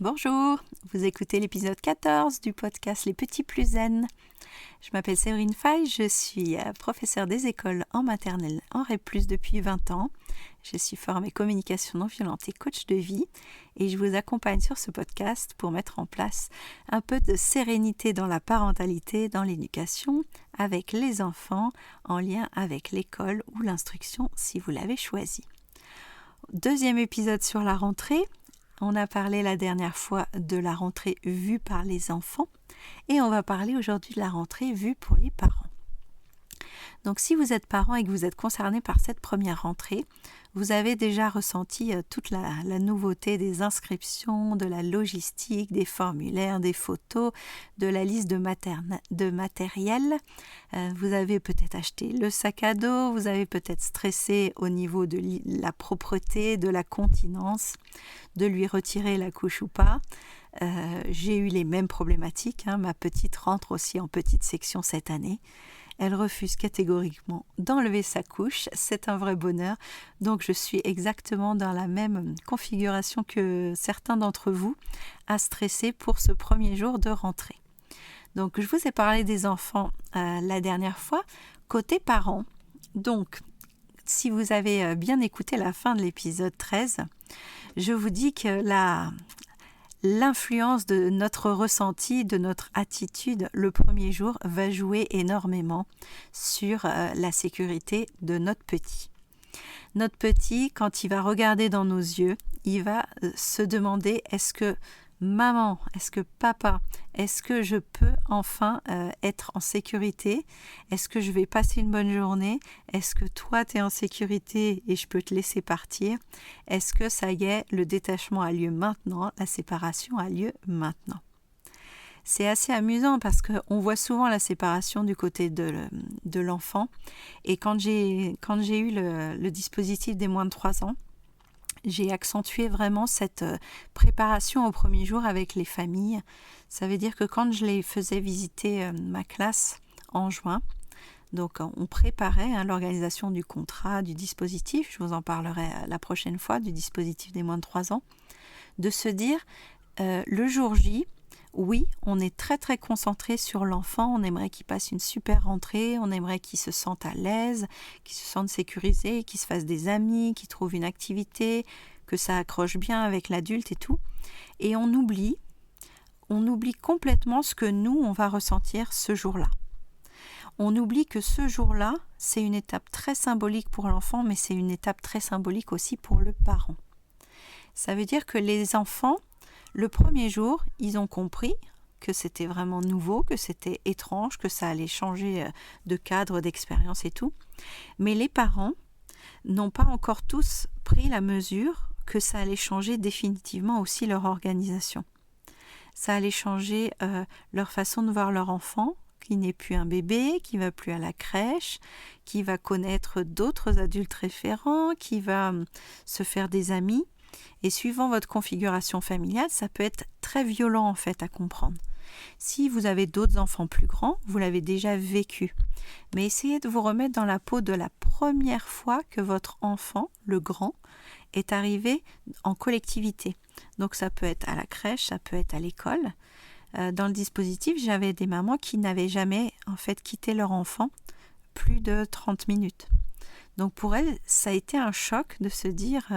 Bonjour, vous écoutez l'épisode 14 du podcast Les Petits Plus Zen. Je m'appelle Séverine Fay, je suis professeure des écoles en maternelle en REP+, depuis 20 ans. Je suis formée communication non violente et coach de vie et je vous accompagne sur ce podcast pour mettre en place un peu de sérénité dans la parentalité, dans l'éducation, avec les enfants, en lien avec l'école ou l'instruction si vous l'avez choisi. Deuxième épisode sur la rentrée. On a parlé la dernière fois de la rentrée vue par les enfants et on va parler aujourd'hui de la rentrée vue pour les parents. Donc si vous êtes parent et que vous êtes concerné par cette première rentrée, vous avez déjà ressenti toute la nouveauté des inscriptions, de la logistique, des formulaires, des photos, de la liste de matériel. Vous avez peut-être acheté le sac à dos, vous avez peut-être stressé au niveau de la propreté, de la continence, de lui retirer la couche ou pas. J'ai eu les mêmes problématiques, ma petite rentre aussi en petite section cette année. Elle refuse catégoriquement d'enlever sa couche, c'est un vrai bonheur. Donc je suis exactement dans la même configuration que certains d'entre vous, à stresser pour ce premier jour de rentrée. Donc je vous ai parlé des enfants la dernière fois, côté parents. Donc si vous avez bien écouté la fin de l'épisode 13, je vous dis que l'influence de notre ressenti, de notre attitude le premier jour va jouer énormément sur la sécurité de notre petit. Notre petit, quand il va regarder dans nos yeux, il va se demander est-ce que maman, est-ce que papa, est-ce que je peux enfin être en sécurité? Est-ce que je vais passer une bonne journée? Est-ce que toi tu es en sécurité et je peux te laisser partir? Est-ce que ça y est, le détachement a lieu maintenant, la séparation a lieu maintenant? C'est assez amusant parce qu'on voit souvent la séparation du côté de l'enfant et quand j'ai eu le dispositif des moins de 3 ans, j'ai accentué vraiment cette préparation au premier jour avec les familles. Ça veut dire que quand je les faisais visiter ma classe en juin, donc on préparait l'organisation du contrat, du dispositif, je vous en parlerai la prochaine fois, du dispositif des moins de 3 ans, de se dire le jour J, oui, on est très très concentré sur l'enfant, on aimerait qu'il passe une super rentrée, on aimerait qu'il se sente à l'aise, qu'il se sente sécurisé, qu'il se fasse des amis, qu'il trouve une activité, que ça accroche bien avec l'adulte et tout. Et on oublie complètement ce que nous, on va ressentir ce jour-là. On oublie que ce jour-là, c'est une étape très symbolique pour l'enfant, mais c'est une étape très symbolique aussi pour le parent. Ça veut dire que les enfants, le premier jour, ils ont compris que c'était vraiment nouveau, que c'était étrange, que ça allait changer de cadre, d'expérience et tout. Mais les parents n'ont pas encore tous pris la mesure que ça allait changer définitivement aussi leur organisation. Ça allait changer leur façon de voir leur enfant, qui n'est plus un bébé, qui va plus à la crèche, qui va connaître d'autres adultes référents, qui va se faire des amis. Et suivant votre configuration familiale, ça peut être très violent en fait à comprendre. Si vous avez d'autres enfants plus grands, vous l'avez déjà vécu. Mais essayez de vous remettre dans la peau de la première fois que votre enfant, le grand, est arrivé en collectivité. Donc ça peut être à la crèche, ça peut être à l'école. Dans le dispositif, j'avais des mamans qui n'avaient jamais en fait quitté leur enfant plus de 30 minutes. Donc pour elle, ça a été un choc de se dire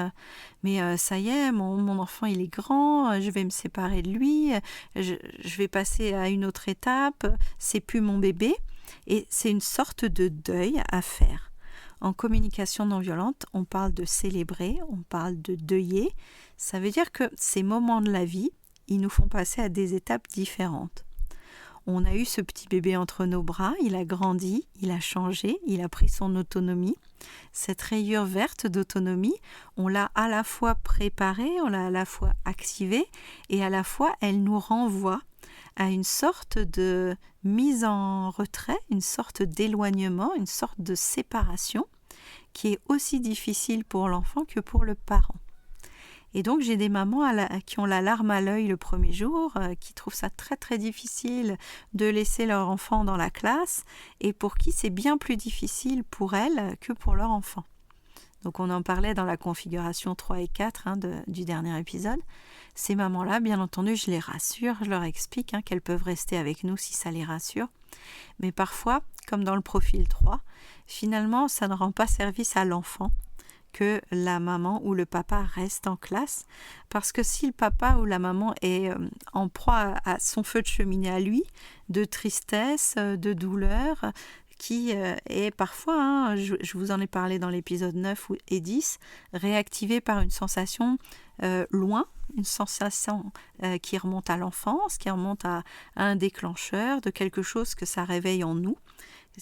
mais ça y est, mon enfant il est grand, je vais me séparer de lui, je vais passer à une autre étape, c'est plus mon bébé. Et c'est une sorte de deuil à faire. En communication non violente, on parle de célébrer, on parle de deuiller. Ça veut dire que ces moments de la vie, ils nous font passer à des étapes différentes. On a eu ce petit bébé entre nos bras, il a grandi, il a changé, il a pris son autonomie. Cette rayure verte d'autonomie, on l'a à la fois préparée, on l'a à la fois activée et à la fois elle nous renvoie à une sorte de mise en retrait, une sorte d'éloignement, une sorte de séparation qui est aussi difficile pour l'enfant que pour le parent. Et donc j'ai des mamans qui ont la larme à l'œil le premier jour, qui trouvent ça très très difficile de laisser leur enfant dans la classe et pour qui c'est bien plus difficile pour elles que pour leur enfant. Donc on en parlait dans la configuration 3 et 4 du dernier épisode. Ces mamans-là, bien entendu, je les rassure, je leur explique qu'elles peuvent rester avec nous si ça les rassure. Mais parfois, comme dans le profil 3, finalement, ça ne rend pas service à l'enfant que la maman ou le papa reste en classe, parce que si le papa ou la maman est en proie à son feu de cheminée à lui, de tristesse, de douleur, qui est parfois, je vous en ai parlé dans l'épisode 9 et 10, réactivé par une sensation loin, une sensation qui remonte à l'enfance, qui remonte à un déclencheur de quelque chose que ça réveille en nous.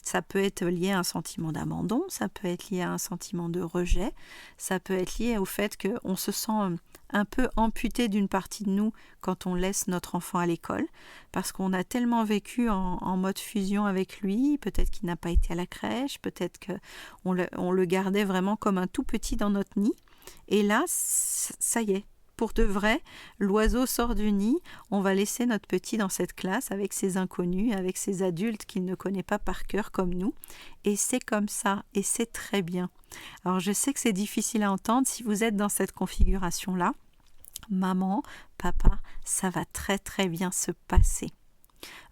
Ça peut être lié à un sentiment d'abandon, ça peut être lié à un sentiment de rejet, ça peut être lié au fait qu'on se sent un peu amputé d'une partie de nous quand on laisse notre enfant à l'école, parce qu'on a tellement vécu en mode fusion avec lui, peut-être qu'il n'a pas été à la crèche, peut-être qu'on le gardait vraiment comme un tout petit dans notre nid, et là, ça y est. Pour de vrai, l'oiseau sort du nid, on va laisser notre petit dans cette classe avec ses inconnus, avec ses adultes qu'il ne connaît pas par cœur comme nous. Et c'est comme ça, et c'est très bien. Alors je sais que c'est difficile à entendre si vous êtes dans cette configuration-là. Maman, papa, ça va très très bien se passer.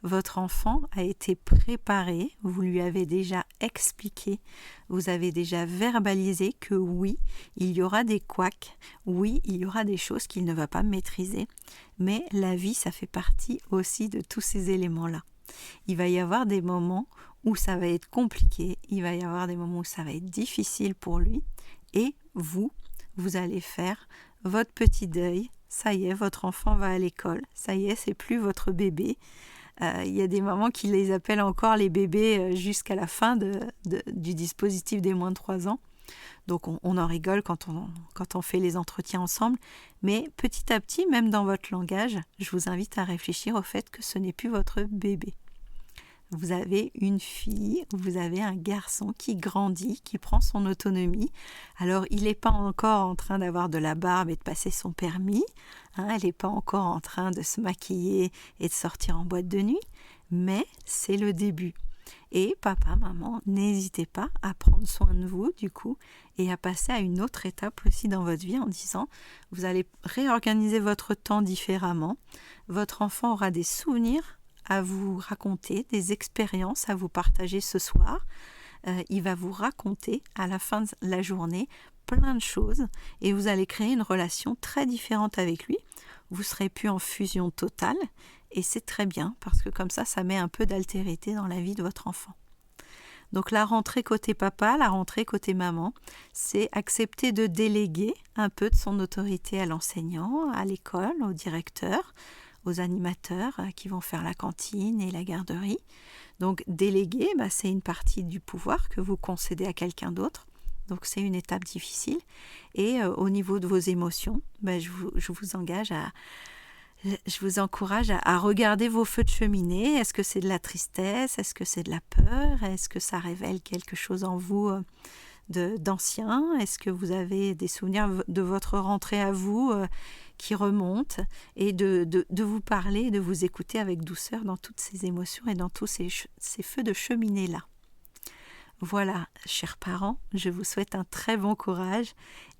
Votre enfant a été préparé, vous lui avez déjà expliqué, vous avez déjà verbalisé que oui, il y aura des couacs, oui, il y aura des choses qu'il ne va pas maîtriser, mais la vie, ça fait partie aussi de tous ces éléments-là. Il va y avoir des moments où ça va être compliqué, il va y avoir des moments où ça va être difficile pour lui, et vous allez faire votre petit deuil. Ça y est, votre enfant va à l'école, ça y est, c'est plus votre bébé. Il y a des mamans qui les appellent encore les bébés jusqu'à la fin du dispositif des moins de 3 ans. Donc on en rigole quand on fait les entretiens ensemble. Mais petit à petit, même dans votre langage, je vous invite à réfléchir au fait que ce n'est plus votre bébé. Vous avez une fille, vous avez un garçon qui grandit, qui prend son autonomie. Alors, il n'est pas encore en train d'avoir de la barbe et de passer son permis. Elle n'est pas encore en train de se maquiller et de sortir en boîte de nuit. Mais c'est le début. Et papa, maman, n'hésitez pas à prendre soin de vous, du coup, et à passer à une autre étape aussi dans votre vie en disant, vous allez réorganiser votre temps différemment. Votre enfant aura des souvenirs à vous raconter, des expériences à vous partager ce soir. Il va vous raconter à la fin de la journée plein de choses et vous allez créer une relation très différente avec lui. Vous serez plus en fusion totale et c'est très bien parce que comme ça met un peu d'altérité dans la vie de votre enfant. Donc la rentrée côté papa, la rentrée côté maman, c'est accepter de déléguer un peu de son autorité à l'enseignant, à l'école, au directeur, aux animateurs qui vont faire la cantine et la garderie. Donc déléguer, c'est une partie du pouvoir que vous concédez à quelqu'un d'autre. Donc c'est une étape difficile. Et au niveau de vos émotions, je vous encourage à regarder vos feux de cheminée. Est-ce que c'est de la tristesse? Est-ce que c'est de la peur? Est-ce que ça révèle quelque chose en vous d'ancien? Est-ce que vous avez des souvenirs de votre rentrée à vous qui remontent? Et de vous parler, de vous écouter avec douceur dans toutes ces émotions et dans tous ces feux de cheminée-là. Voilà, chers parents, je vous souhaite un très bon courage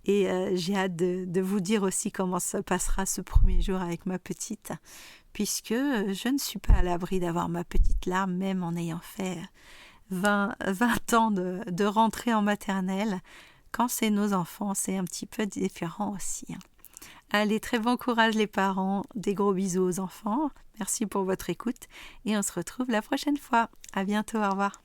et j'ai hâte de vous dire aussi comment se passera ce premier jour avec ma petite, puisque je ne suis pas à l'abri d'avoir ma petite larme, même en ayant fait 20 ans de rentrée en maternelle. Quand c'est nos enfants, c'est un petit peu différent aussi. Allez, très bon courage les parents, des gros bisous aux enfants. Merci pour votre écoute et on se retrouve la prochaine fois. À bientôt, au revoir.